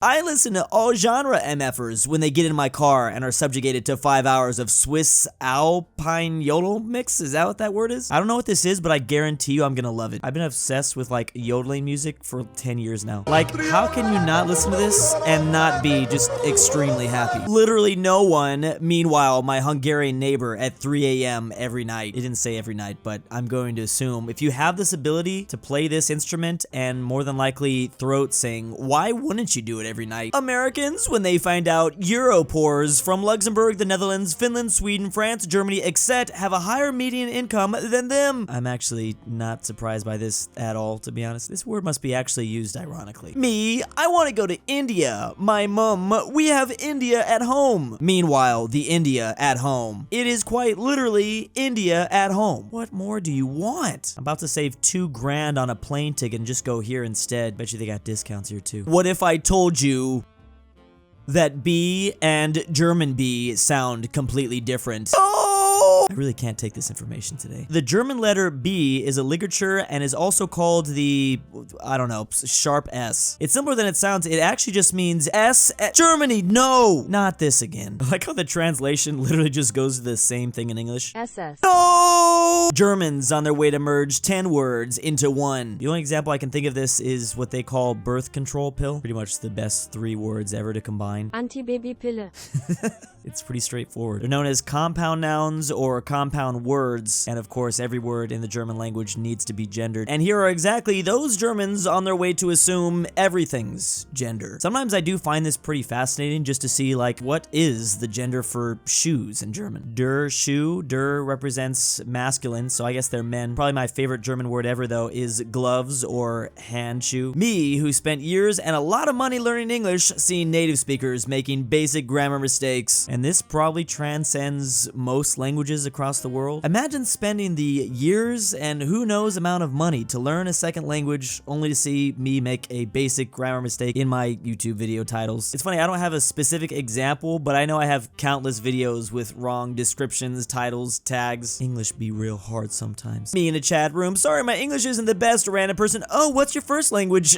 I listen to all genre MFers when they get in my car and are subjugated to 5 hours of Swiss Alpine Yodel mix. Is that what that word is? I don't know what this is, but I guarantee you I'm gonna love it. I've been obsessed with like yodeling music for 10 years now. Like, how can you not listen to this and not be just extremely happy? Literally no one. Meanwhile, my Hungarian neighbor at 3 a.m. every night. It didn't say every night, but I'm going to assume if you have this ability to play this instrument and more than likely throat sing, why wouldn't you do it every night? Americans, when they find out Europors from Luxembourg, the Netherlands, Finland, Sweden, France, Germany, etc. have a higher median income than them. I'm actually not surprised by this at all, to be honest. This word must be actually used ironically. Me, I want to go to India. My mum, we have India at home. Meanwhile, the India at home. It is quite literally India at home. What more do you want? I'm about to save $2,000 on a plane ticket and just go here instead. Bet you they got discounts here too. What if I told you that B and German B sound completely different? I really can't take this information today. The German letter B is a ligature and is also called the, I don't know, sharp S. It's simpler than it sounds. It actually just means S. Germany, no! Not this again. I like how the translation literally just goes to the same thing in English. SS. No! Germans on their way to merge 10 words into one. The only example I can think of this is what they call birth control pill. Pretty much the best 3 words ever to combine. Anti-Baby-Pille. It's pretty straightforward. They're known as compound nouns or compound words, and of course every word in the German language needs to be gendered. And here are exactly those Germans on their way to assume everything's gender. Sometimes I do find this pretty fascinating just to see like what is the gender for shoes in German. Der Schuh, der represents masculine, so I guess they're men. Probably my favorite German word ever though is gloves or hand shoe. Me, who spent years and a lot of money learning English, seeing native speakers making basic grammar mistakes. And this probably transcends most languages across the world. Imagine spending the years and who knows amount of money to learn a second language only to see me make a basic grammar mistake in my YouTube video titles. It's funny, I don't have a specific example, but I know I have countless videos with wrong descriptions, titles, tags. English be real hard sometimes. Me in a chat room, sorry my English isn't the best, random person. Oh, what's your first language?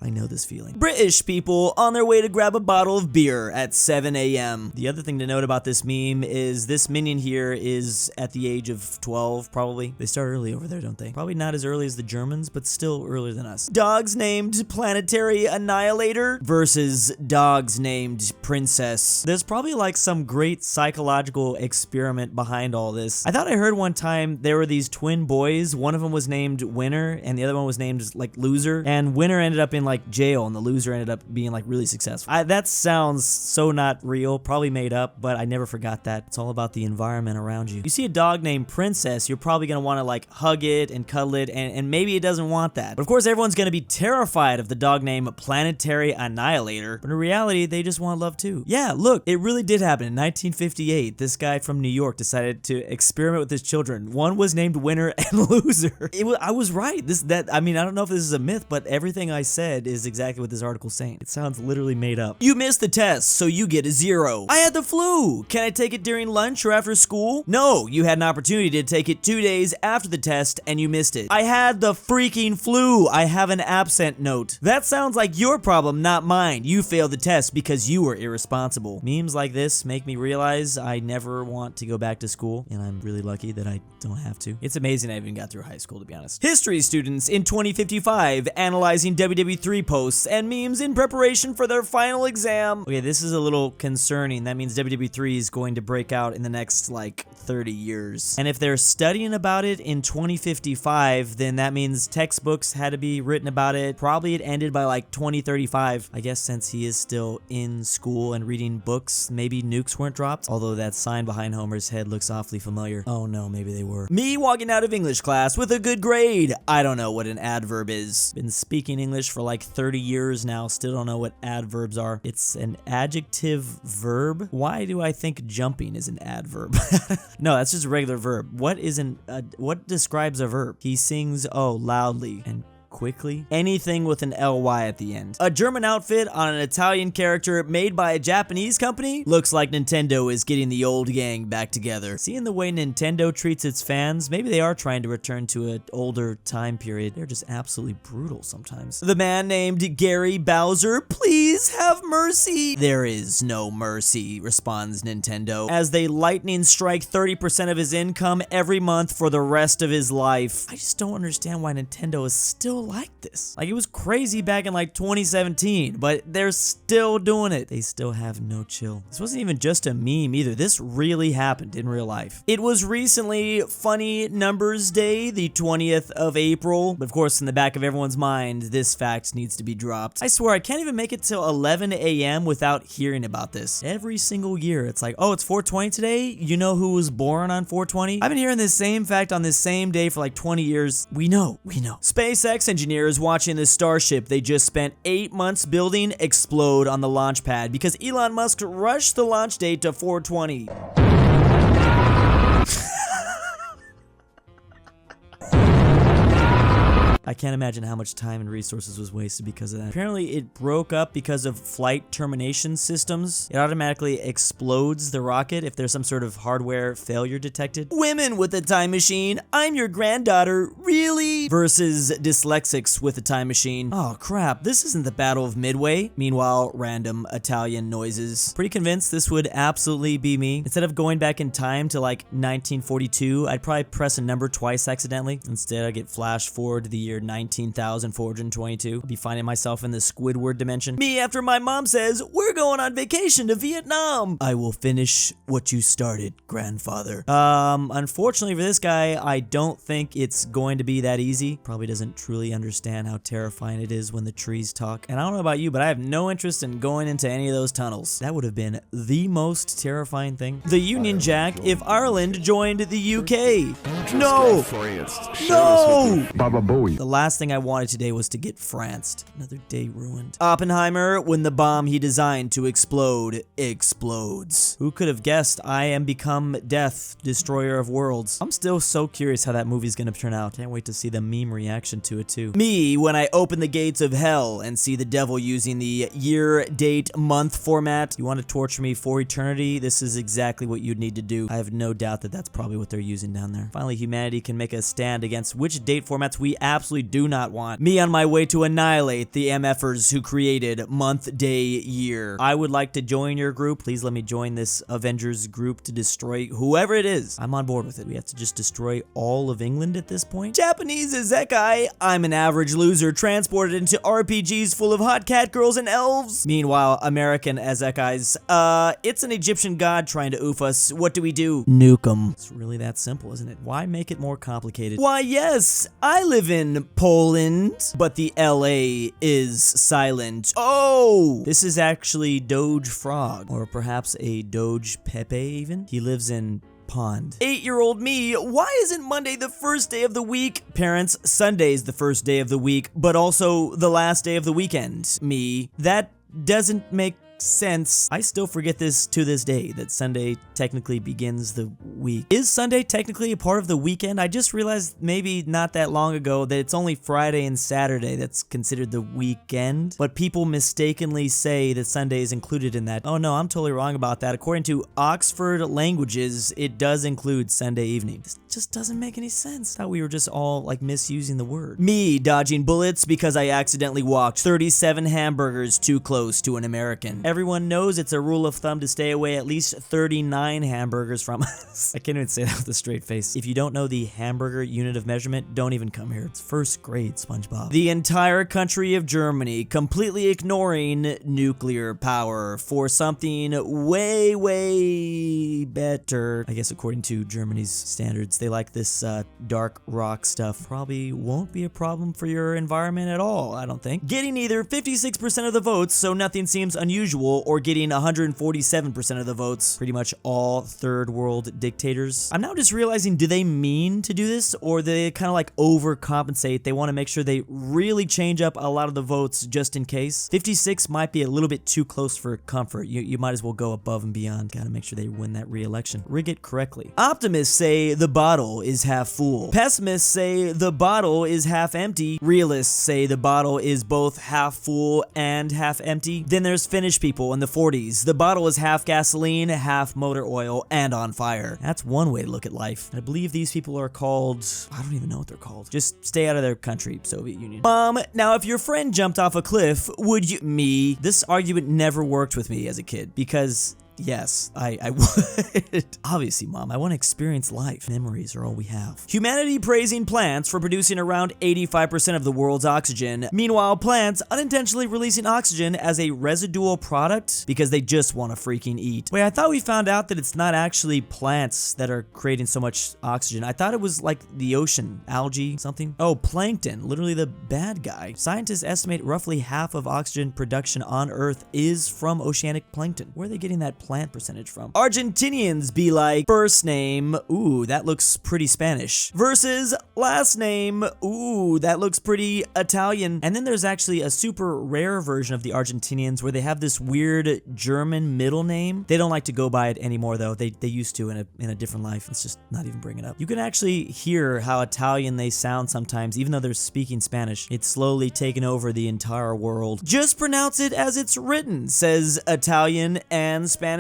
I know this feeling. British people on their way to grab a bottle of beer at 7 a.m. The other thing to note about this meme is this minion here is at the age of 12, probably. They start early over there, don't they? Probably not as early as the Germans, but still earlier than us. Dogs named Planetary Annihilator versus dogs named Princess. There's probably like some great psychological experiment behind all this. I thought I heard one time there were these twin boys. One of them was named Winner and the other one was named like Loser. And Winner ended up in like jail and the loser ended up being like really successful. That sounds so not real, probably made up, but I never forgot that. It's all about the environment around you. You see a dog named Princess, you're probably gonna wanna like hug it and cuddle it, and maybe it doesn't want that. But of course, everyone's gonna be terrified of the dog named Planetary Annihilator, but in reality, they just want love too. Yeah, look, it really did happen in 1958. This guy from New York decided to experiment with his children. One was named Winner and Loser. I was right. I mean, I don't know if this is a myth, but everything I said is exactly what this article's saying. It sounds literally made up. You missed the test, so you get a 0. I had the flu. Can I take it during lunch or after school? No, you had an opportunity to take it 2 days after the test and you missed it. I had the freaking flu. I have an absent note. That sounds like your problem, not mine. You failed the test because you were irresponsible. Memes like this make me realize I never want to go back to school, and I'm really lucky that I don't have to. It's amazing I even got through high school, to be honest. History students in 2055 analyzing WW3 posts and memes in preparation for their final exam. Okay, this is a little concerning. That means WW3 is going to break out in the next like 30 years. And if they're studying about it in 2055, then that means textbooks had to be written about it. Probably it ended by like 2035. I guess since he is still in school and reading books, maybe nukes weren't dropped. Although that sign behind Homer's head looks awfully familiar. Oh no, maybe they were. Me walking out of English class with a good grade. I don't know what an adverb is. Been speaking English for like 30 years now. Still don't know what adverbs are. It's an adjective verb. Why do I think jumping is an adverb? No, that's just a regular verb. What describes a verb? He sings, oh, loudly and quickly. Anything with an LY at the end. A German outfit on an Italian character made by a Japanese company? Looks like Nintendo is getting the old gang back together. Seeing the way Nintendo treats its fans, maybe they are trying to return to an older time period. They're just absolutely brutal sometimes. The man named Gary Bowser, please have mercy. There is no mercy, responds Nintendo, as they lightning strike 30% of his income every month for the rest of his life. I just don't understand why Nintendo is still like this. Like, it was crazy back in like 2017, but they're still doing it. They still have no chill. This wasn't even just a meme either. This really happened in real life. It was recently Funny Numbers Day, the 20th of April, but of course in the back of everyone's mind, this fact needs to be dropped. I swear I can't even make it till 11 a.m. without hearing about this. Every single year, it's like, oh, it's 420 today? You know who was born on 420? I've been hearing this same fact on this same day for like 20 years. We know. SpaceX engineers watching the Starship they just spent 8 months building explode on the launch pad because Elon Musk rushed the launch date to 420. I can't imagine how much time and resources was wasted because of that. Apparently, it broke up because of flight termination systems. It automatically explodes the rocket if there's some sort of hardware failure detected. Women with a time machine. I'm your granddaughter. Really? Versus dyslexics with a time machine. Oh, crap. This isn't the Battle of Midway. Meanwhile, random Italian noises. Pretty convinced this would absolutely be me. Instead of going back in time to like 1942, I'd probably press a number twice accidentally. Instead, I get flash forward to the year 19,422. I'll be finding myself in the Squidward dimension. Me after my mom says, we're going on vacation to Vietnam. I will finish what you started, grandfather. Unfortunately for this guy, I don't think it's going to be that easy. Probably doesn't truly understand how terrifying it is when the trees talk. And I don't know about you, but I have no interest in going into any of those tunnels. That would have been the most terrifying thing. The Union Jack if Ireland joined the UK. No! No! Baba Booey. The last thing I wanted today was to get franced. Another day ruined. Oppenheimer, when the bomb he designed to explode, explodes. Who could have guessed I am become death, destroyer of worlds? I'm still so curious how that movie's gonna turn out. Can't wait to see the meme reaction to it too. Me, when I open the gates of hell and see the devil using the year, date, month format. You want to torture me for eternity? This is exactly what you'd need to do. I have no doubt that that's probably what they're using down there. Finally, humanity can make a stand against which date formats we absolutely do not want. Me on my way to annihilate the MFers who created month, day, year. I would like to join your group. Please let me join this Avengers group to destroy whoever it is. I'm on board with it. We have to just destroy all of England at this point. Japanese Isekai. I'm an average loser transported into RPGs full of hot cat girls and elves. Meanwhile, American Isekais. It's an Egyptian god trying to oof us. What do we do? Nuke 'em. It's really that simple, isn't it? Why make it more complicated? Why, yes, I live in Poland, but the LA is silent. Oh, this is actually Doge Frog, or perhaps a Doge Pepe even. He lives in pond. 8-year-old me, why isn't Monday the first day of the week? Parents, Sunday's the first day of the week, but also the last day of the weekend. Me, that doesn't make sense. I still forget this to this day, that Sunday technically begins the week. Is Sunday technically a part of the weekend? I just realized maybe not that long ago that it's only Friday and Saturday that's considered the weekend, but people mistakenly say that Sunday is included in that. Oh no, I'm totally wrong about that. According to Oxford Languages, it does include Sunday evening. This just doesn't make any sense. I thought we were just all like misusing the word. Me dodging bullets because I accidentally walked 37 hamburgers too close to an American. Everyone knows it's a rule of thumb to stay away at least 39 hamburgers from us. I can't even say that with a straight face. If you don't know the hamburger unit of measurement, don't even come here. It's first grade, SpongeBob. The entire country of Germany completely ignoring nuclear power for something way, way better. I guess according to Germany's standards, they like this dark rock stuff. Probably won't be a problem for your environment at all, I don't think. Getting either 56% of the votes, so nothing seems unusual individual or getting 147% of the votes. Pretty much all third world dictators. I'm now just realizing, do they mean to do this, or they kind of like overcompensate? They want to make sure they really change up a lot of the votes just in case. 56 might be a little bit too close for comfort. You might as well go above and beyond. Gotta make sure they win that re-election. Rig it correctly. Optimists say the bottle is half full. Pessimists say the bottle is half empty. Realists say the bottle is both half full and half empty. Then there's Finnish people in the 40s. The bottle is half gasoline, half motor oil, and on fire. That's one way to look at life. I believe these people are called, I don't even know what they're called. Just stay out of their country, Soviet Union. Mom, now if your friend jumped off a cliff, would you? Me. This argument never worked with me as a kid because yes, I would. Obviously, Mom, I want to experience life. Memories are all we have. Humanity praising plants for producing around 85% of the world's oxygen. Meanwhile, plants unintentionally releasing oxygen as a residual product because they just want to freaking eat. Wait, I thought we found out that it's not actually plants that are creating so much oxygen. I thought it was like the ocean, algae, something. Oh, plankton, literally the bad guy. Scientists estimate roughly half of oxygen production on Earth is from oceanic plankton. Where are they getting that plant percentage from? Argentinians be like, first name, ooh, that looks pretty Spanish, versus last name, ooh, that looks pretty Italian. And then there's actually a super rare version of the Argentinians where they have this weird German middle name. They don't like to go by it anymore though. They used to in a different life. Let's just not even bring it up. You can actually hear how Italian they sound sometimes, even though they're speaking Spanish. It's slowly taken over the entire world. Just pronounce it as it's written, says Italian and Spanish.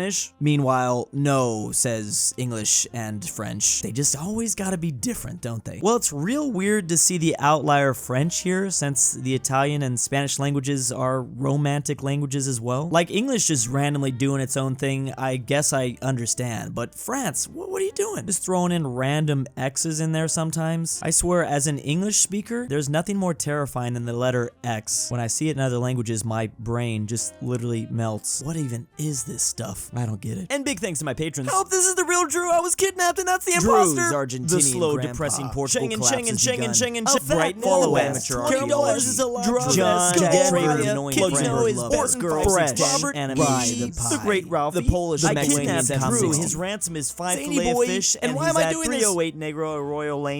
Meanwhile, no, says English and French. They just always gotta be different, don't they? Well, it's real weird to see the outlier French here, since the Italian and Spanish languages are romantic languages as well. Like English just randomly doing its own thing, I guess I understand, but France, what are you doing? Just throwing in random X's in there sometimes? I swear, as an English speaker, there's nothing more terrifying than the letter X. When I see it in other languages, my brain just literally melts. What even is this stuff? I don't get it. And big thanks to my patrons. Help, this is the real Drew. I was kidnapped and that's the imposter. Drew's Argentinian the slow, grandpa. Depressing Portugal Schengen, follow Amatuer, Archaeology, John, Traven, KirinoIsBestGirl, Phresh Animations, TheGreatRalphy, the Polish-Lithuanian Commonwealth. His ransom is 5 fillet of fish, and why am I doing this? 308 Negro Arroyo Lane.